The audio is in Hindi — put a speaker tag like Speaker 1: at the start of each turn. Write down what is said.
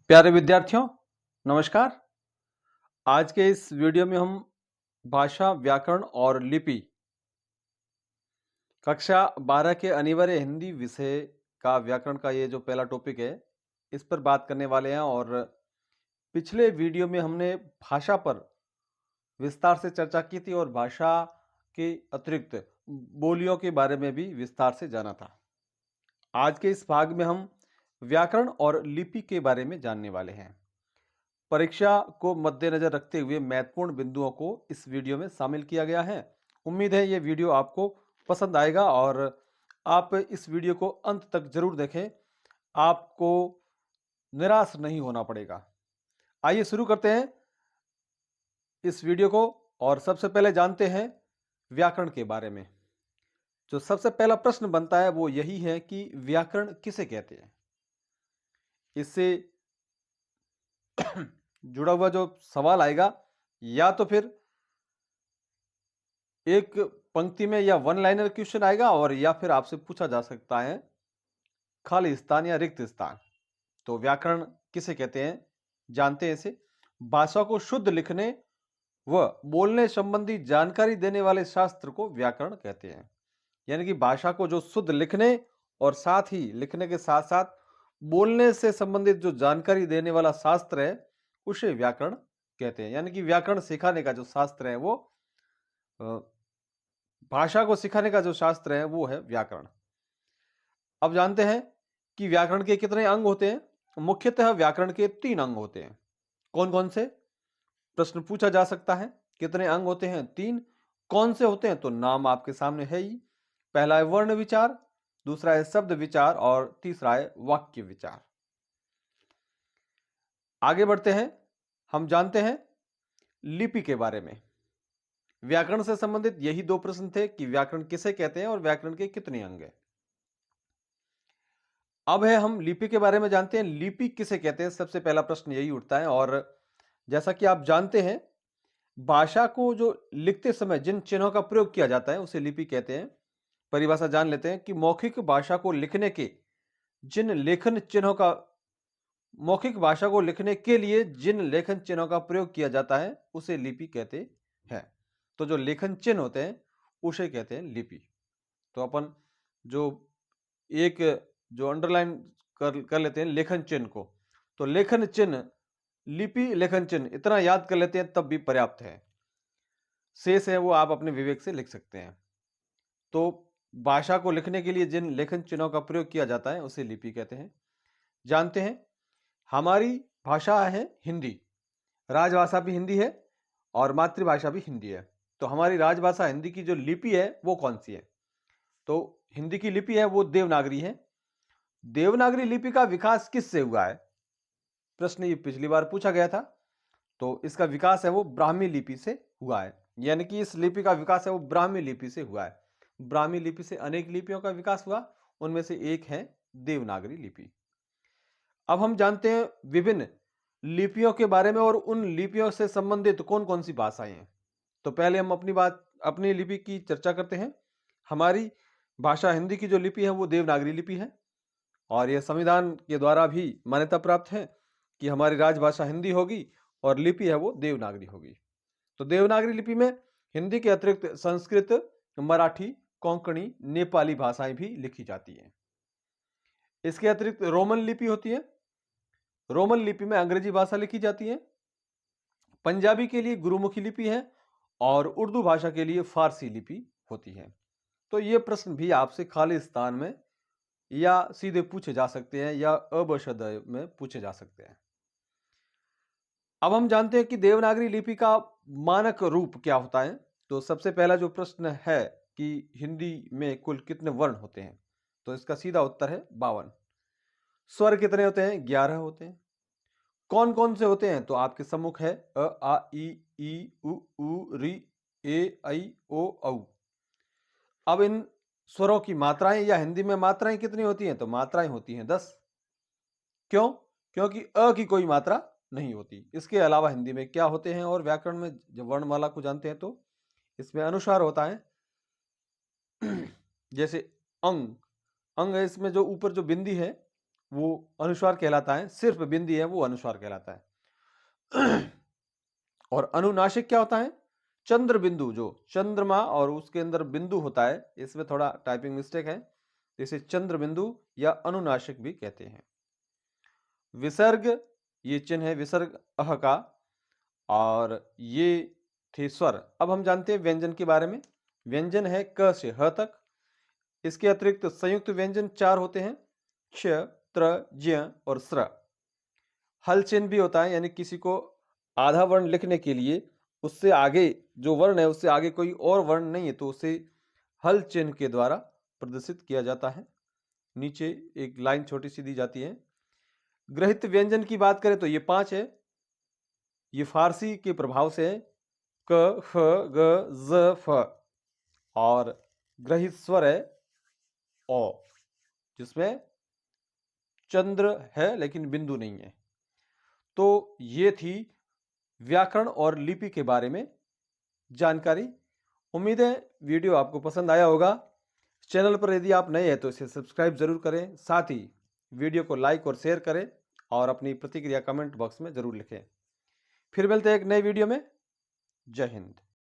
Speaker 1: प्यारे विद्यार्थियों, नमस्कार। आज के इस वीडियो में हम भाषा, व्याकरण और लिपि कक्षा 12 के अनिवार्य हिंदी विषय का व्याकरण का ये जो पहला टॉपिक है, इस पर बात करने वाले हैं। और पिछले वीडियो में हमने भाषा पर विस्तार से चर्चा की थी और भाषा के अतिरिक्त बोलियों के बारे में भी विस्तार से जाना था। आज के इस भाग में हम व्याकरण और लिपि के बारे में जानने वाले हैं। परीक्षा को मद्देनजर रखते हुए महत्वपूर्ण बिंदुओं को इस वीडियो में शामिल किया गया है। उम्मीद है ये वीडियो आपको पसंद आएगा और आप इस वीडियो को अंत तक जरूर देखें। आपको निराश नहीं होना पड़ेगा। आइए शुरू करते हैं इस वीडियो को और सबसे पहले जानते हैं व्याकरण के बारे में। जो सबसे पहला प्रश्न बनता है वो यही है कि व्याकरण किसे कहते हैं। इससे जुड़ा हुआ जो सवाल आएगा, या तो फिर एक पंक्ति में या वन लाइनर क्वेश्चन आएगा, और या फिर आपसे पूछा जा सकता है खाली स्थान या रिक्त स्थान। तो व्याकरण किसे कहते हैं, जानते हैं इसे। भाषा को शुद्ध लिखने व बोलने संबंधी जानकारी देने वाले शास्त्र को व्याकरण कहते हैं। यानी कि भाषा को जो शुद्ध लिखने और साथ ही लिखने के साथ साथ बोलने से संबंधित जो जानकारी देने वाला शास्त्र है, उसे व्याकरण कहते हैं। यानी कि व्याकरण सिखाने का जो शास्त्र है वो भाषा को सिखाने का जो शास्त्र है वो है व्याकरण। अब जानते हैं कि व्याकरण के कितने अंग होते हैं। मुख्यतः व्याकरण के 3 अंग होते हैं। कौन कौन से, प्रश्न पूछा जा सकता है। कितने अंग होते हैं? 3। कौन से होते हैं? तो नाम आपके सामने है ही। पहला है वर्ण विचार, दूसरा है शब्द विचार और तीसरा है वाक्य विचार। आगे बढ़ते हैं, हम जानते हैं लिपि के बारे में। व्याकरण से संबंधित यही 2 प्रश्न थे कि व्याकरण किसे कहते हैं और व्याकरण के कितने अंग हैं। अब है हम लिपि के बारे में जानते हैं। लिपि किसे कहते हैं, सबसे पहला प्रश्न यही उठता है। और जैसा कि आप जानते हैं, भाषा को जो लिखते समय जिन चिन्हों का प्रयोग किया जाता है उसे लिपि कहते हैं। परिभाषा जान लेते हैं कि मौखिक भाषा को लिखने के जिन लेखन चिन्हों का मौखिक भाषा को लिखने के लिए जिन लेखन चिन्हों का प्रयोग किया जाता है उसे लिपि कहते हैं। तो जो लेखन चिन्ह होते हैं उसे कहते हैं लिपि। तो अपन जो एक जो अंडरलाइन कर लेते हैं लेखन चिन्ह को, तो लेखन चिन्ह, लिपि, लेखन चिन्ह इतना याद कर लेते हैं तब भी पर्याप्त है। शेष है वो आप अपने विवेक से लिख सकते हैं। तो भाषा को लिखने के लिए जिन लेखन चिन्हों का प्रयोग किया जाता है उसे लिपि कहते हैं। जानते हैं हमारी भाषा है हिंदी, राजभाषा भी हिंदी है और मातृभाषा भी हिंदी है। तो हमारी राजभाषा हिंदी की जो लिपि है वो कौन सी है? तो हिंदी की लिपि है वो देवनागरी है। देवनागरी लिपि का विकास किससे हुआ है? प्रश्न ये पिछली बार पूछा गया था। तो इसका विकास है वो ब्राह्मी लिपि से हुआ है। यानी कि इस लिपि का विकास है वो ब्राह्मी लिपि से हुआ है। ब्राह्मी लिपि से अनेक लिपियों का विकास हुआ, उनमें से एक है देवनागरी लिपि। अब हम जानते हैं विभिन्न लिपियों के बारे में और उन लिपियों से संबंधित कौन कौन सी भाषाएं हैं। तो पहले हम अपनी लिपि की चर्चा करते हैं। हमारी भाषा हिंदी की जो लिपि है वो देवनागरी लिपि है और यह संविधान के द्वारा भी मान्यता प्राप्त है कि हमारी राजभाषा हिंदी होगी और लिपि है वो देवनागरी होगी। तो देवनागरी लिपि में हिंदी के अतिरिक्त संस्कृत, मराठी, कोंकणी, नेपाली भाषाएं भी लिखी जाती हैं। इसके अतिरिक्त रोमन लिपि होती है। रोमन लिपि में अंग्रेजी भाषा लिखी जाती है। पंजाबी के लिए गुरुमुखी लिपि है और उर्दू भाषा के लिए फारसी लिपि होती है। तो ये प्रश्न भी आपसे खाली स्थान में या सीधे पूछे जा सकते हैं या अबशदय में पूछे जा सकते हैं। अब हम जानते हैं कि देवनागरी लिपि का मानक रूप क्या होता है। तो सबसे पहला जो प्रश्न है कि हिंदी में कुल कितने वर्ण होते हैं, तो इसका सीधा उत्तर है 52। स्वर कितने होते हैं? 11 होते हैं। कौन कौन से होते हैं? तो आपके सम्मुख है अ, आ, ई, उ, री, ए, ऐ, ओ, औ। अब इन स्वरों की मात्राएं या हिंदी में मात्राएं कितनी होती हैं? तो मात्राएं होती हैं 10। क्यों? क्योंकि अ की कोई मात्रा नहीं होती। इसके अलावा हिंदी में क्या होते हैं और व्याकरण में जब वर्णमाला को जानते हैं तो इसमें अनुस्वार होता है। जैसे अंग, अंग है, इसमें जो ऊपर जो बिंदी है वो अनुस्वार कहलाता है, सिर्फ बिंदी है वो अनुस्वार कहलाता है। और अनुनासिक क्या होता है? चंद्र बिंदु, जो चंद्रमा और उसके अंदर बिंदु होता है, इसमें थोड़ा टाइपिंग मिस्टेक है, इसे चंद्र बिंदु या अनुनासिक भी कहते हैं। विसर्ग, ये चिन्ह है विसर्ग अह का, और ये थे स्वर। अब हम जानते हैं व्यंजन के बारे में। व्यंजन है क से ह तक। इसके अतिरिक्त संयुक्त व्यंजन 4 होते हैं, क्ष, त्र, ज्य और स्र। हल चिन्ह भी होता है, यानी किसी को आधा वर्ण लिखने के लिए उससे आगे जो वर्ण है उससे आगे कोई और वर्ण नहीं है तो उसे हल चिन्ह के द्वारा प्रदर्शित किया जाता है। नीचे एक लाइन छोटी सी दी जाती है। ग्रहित व्यंजन की बात करें तो ये 5 है। ये फारसी के प्रभाव से है, क, ख, ग, ज, फ। और ग्रहित स्वर है ओ, जिसमें चंद्र है लेकिन बिंदु नहीं है। तो ये थी व्याकरण और लिपि के बारे में जानकारी। उम्मीद है वीडियो आपको पसंद आया होगा। चैनल पर यदि आप नए हैं तो इसे सब्सक्राइब जरूर करें, साथ ही वीडियो को लाइक और शेयर करें और अपनी प्रतिक्रिया कमेंट बॉक्स में जरूर लिखें। फिर मिलते हैं एक नए वीडियो में। जय हिंद।